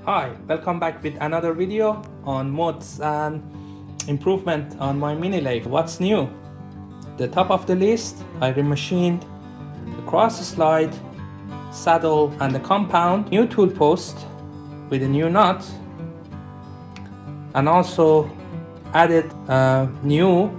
Hi, welcome back with another video on mods and improvement on my mini lathe. What's new? The top of the list, I remachined the cross slide, saddle and the compound, new tool post with a new nut, and also added a new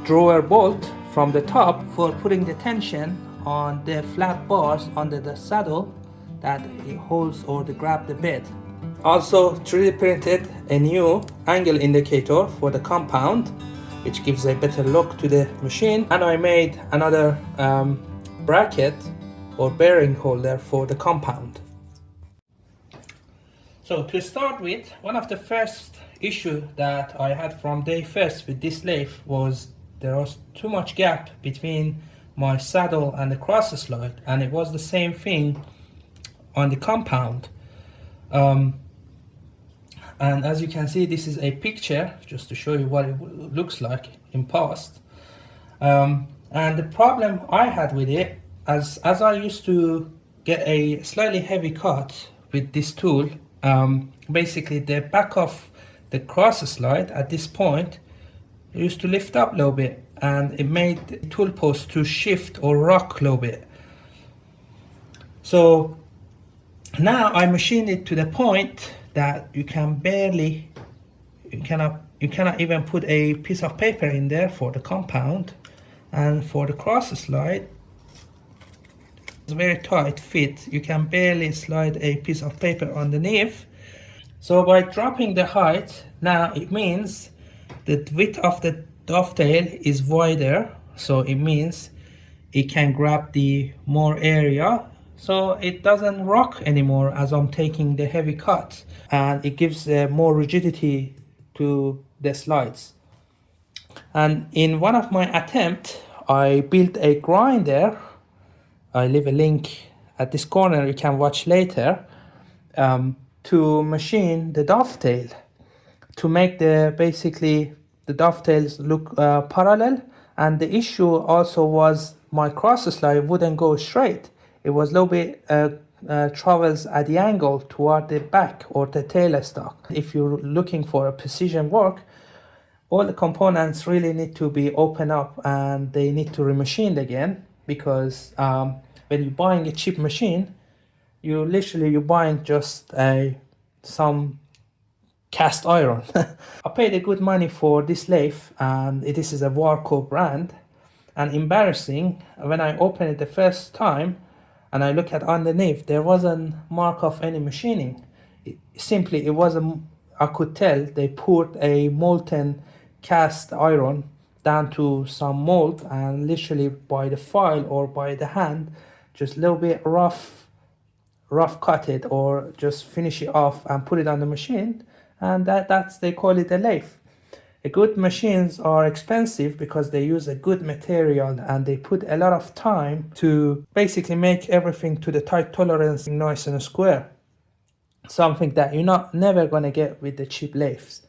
drawer bolt from the top for putting the tension on the flat bars under the saddle that it holds or to grab the bed. Also 3D printed a new angle indicator for the compound, which gives a better look to the machine, and I made another bracket or bearing holder for the compound. So to start with, one of the first issue that I had from day first with this lathe was there was too much gap between my saddle and the cross slide, and it was the same thing on the compound. And as you can see, this is a picture just to show you what it looks like in past. And the problem I had with it, as I used to get a slightly heavy cut with this tool, basically the back of the cross slide at this point used to lift up a little bit, and it made the tool post to shift or rock a little bit. So now I machined it to the point that you cannot even put a piece of paper in there for the compound, and for the cross slide it's a very tight fit. You can barely slide a piece of paper underneath. So by dropping the height, now it means the width of the dovetail is wider, so it means it can grab the more area, so it doesn't rock anymore as I'm taking the heavy cut, and it gives more rigidity to the slides. And in one of my attempts, I built a grinder. I leave a link at this corner, you can watch later, to machine the dovetail, to make basically the dovetails look parallel. And the issue also was my cross slide wouldn't go straight. It was a little bit travels at the angle toward the back or the tail stock. If you're looking for a precision work, all the components really need to be opened up and they need to remachined again, because when you're buying a cheap machine, you're buying just some cast iron. I paid a good money for this lathe, and this is a Warco brand. And embarrassing, when I opened it the first time and I look at underneath, there wasn't mark of any machining. It wasn't. I could tell they poured a molten cast iron down to some mold, and literally by the file or by the hand, just a little bit rough cut it or just finish it off and put it on the machine, and that's they call it a lathe. Good machines are expensive because they use a good material and they put a lot of time to basically make everything to the tight tolerance nice and square, something that you're never gonna get with the cheap lathes.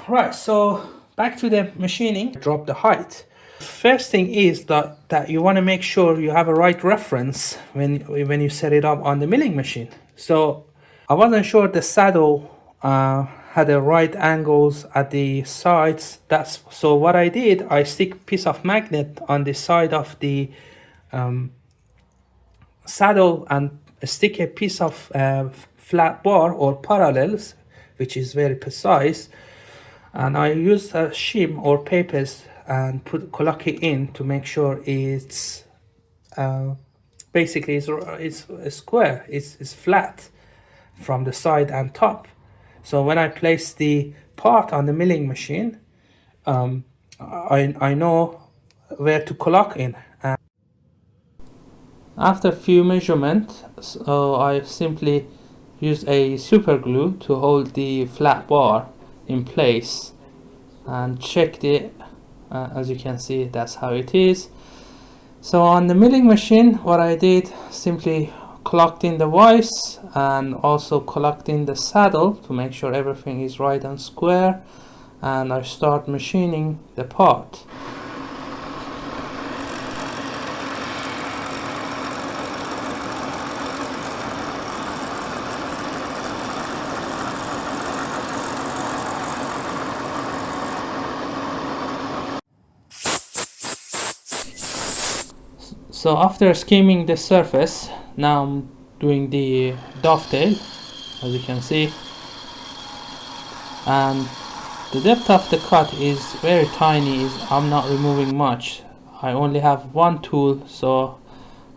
Right, so back to the machining. Drop the height. First thing is that you want to make sure you have a right reference when you set it up on the milling machine. So I wasn't sure the saddle had the right angles at the sides. So what I did, I stick a piece of magnet on the side of the saddle and stick a piece of flat bar or parallels, which is very precise, and I used a shim or papers and collect it in to make sure it's basically it's square, it's flat from the side and top. So when I place the part on the milling machine, I know where to collect in. And after a few measurements, so I simply use a super glue to hold the flat bar in place and checked it. As you can see, that's how it is. So on the milling machine, what I did, simply clocked in the vise and also clocked in the saddle to make sure everything is right and square, and I start machining the part. So after skimming the surface, now I'm doing the dovetail, as you can see, and the depth of the cut is very tiny. I'm not removing much. I only have one tool, so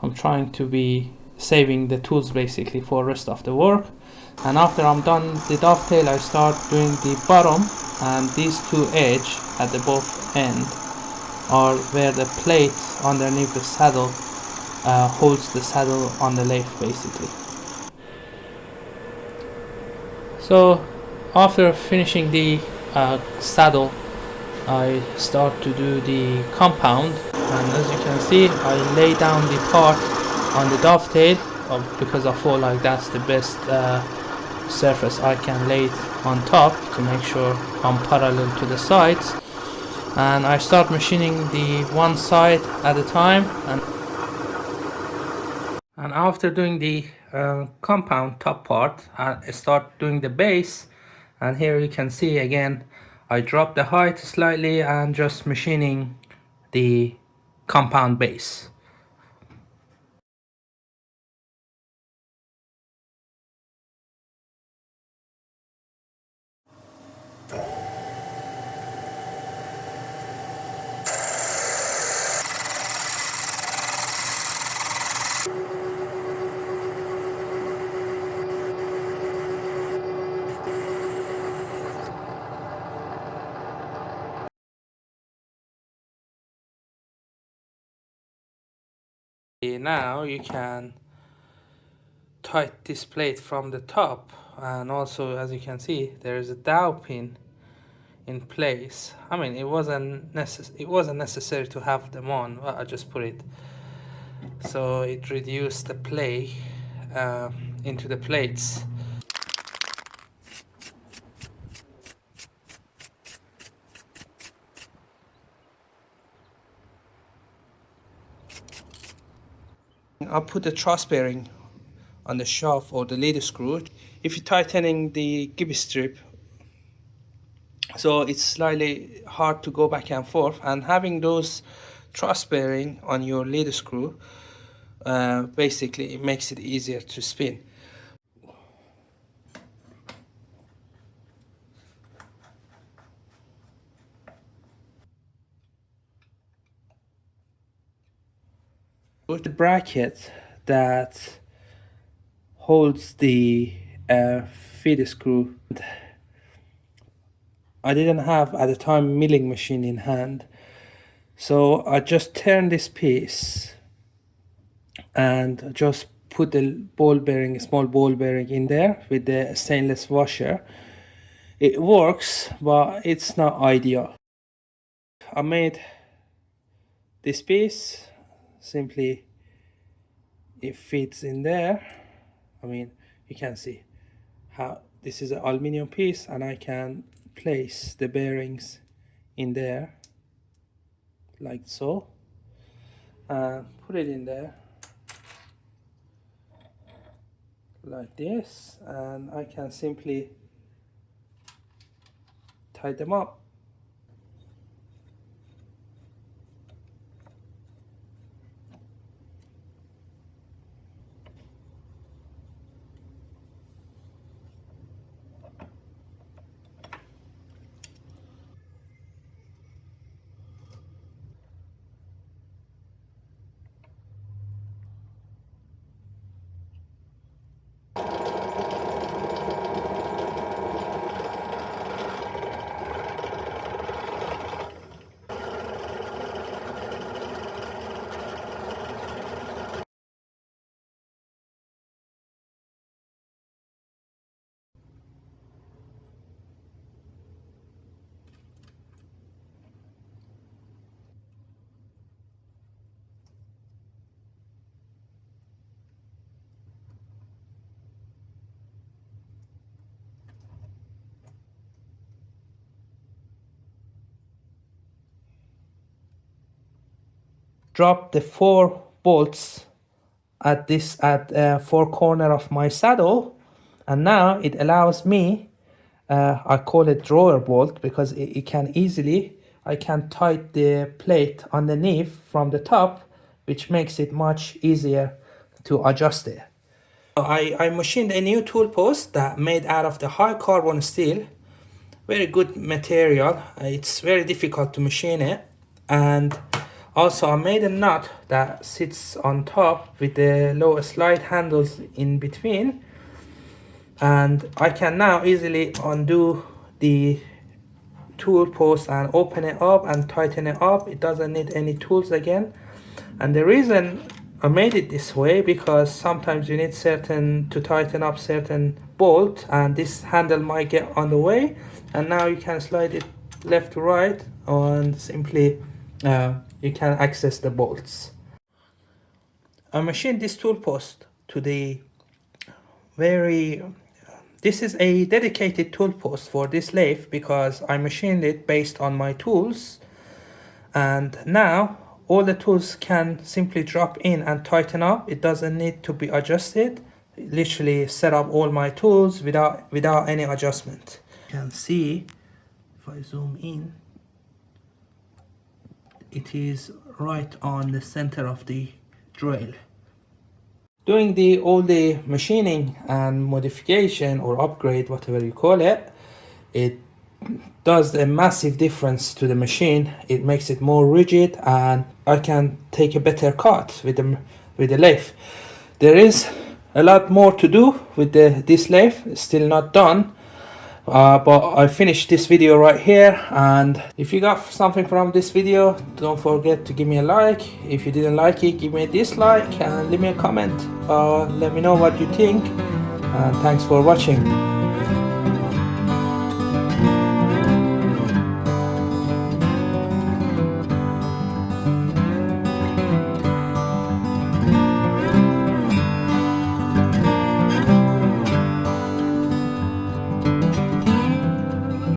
I'm trying to be saving the tools basically for rest of the work. And after I'm done the dovetail, I start doing the bottom, and these two edge at the both end are where the plate underneath the saddle holds the saddle on the lathe basically. So after finishing the saddle, I start to do the compound, and as you can see, I lay down the part on the dovetail because I feel like that's the best surface I can lay it on top to make sure I'm parallel to the sides. And I start machining the one side at a time, and after doing the compound top part, I start doing the base. And here you can see again, I drop the height slightly and just machining the compound base. Now you can tighten this plate from the top, and also as you can see there is a dowel pin in place. I mean, it wasn't necessary to have them on, but I just put it so it reduced the play into the plates. I'll put the truss bearing on the shaft or the lead screw. If you're tightening the gibby strip, so it's slightly hard to go back and forth, and having those truss bearing on your lead screw basically it makes it easier to spin. The bracket that holds the feed screw, I didn't have at the time milling machine in hand, so I just turned this piece and just put the ball bearing, small ball bearing in there with the stainless washer. It works, but it's not ideal. I made this piece, simply it fits in there. I mean, you can see how this is an aluminum piece, and I can place the bearings in there like so, and put it in there like this, and I can simply tie them up. Drop the 4 bolts at four corner of my saddle, and now it allows me, I call it drawer bolt because it can easily, I can tighten the plate underneath from the top which makes it much easier to adjust it. I machined a new tool post that made out of the high carbon steel. Very good material. It's very difficult to machine it. And also I made a nut that sits on top with the low slide handles in between. And I can now easily undo the tool post and open it up and tighten it up. It doesn't need any tools again. And the reason I made it this way, because sometimes you need to tighten up certain bolt, and this handle might get on the way, and now you can slide it left to right and simply you can access the bolts. I machined this tool post to the this is a dedicated tool post for this lathe because I machined it based on my tools, and now all the tools can simply drop in and tighten up. It doesn't need to be adjusted. Literally set up all my tools without any adjustment. You can see if I zoom in, it is right on the center of the drill. Doing all the machining and modification or upgrade, whatever you call it, it does a massive difference to the machine. It makes it more rigid, and I can take a better cut with the lathe. There is a lot more to do with this lathe. It's still not done, but I finished this video right here. And if you got something from this video, don't forget to give me a like. If you didn't like it, give me a dislike and leave me a comment. Let me know what you think, and thanks for watching.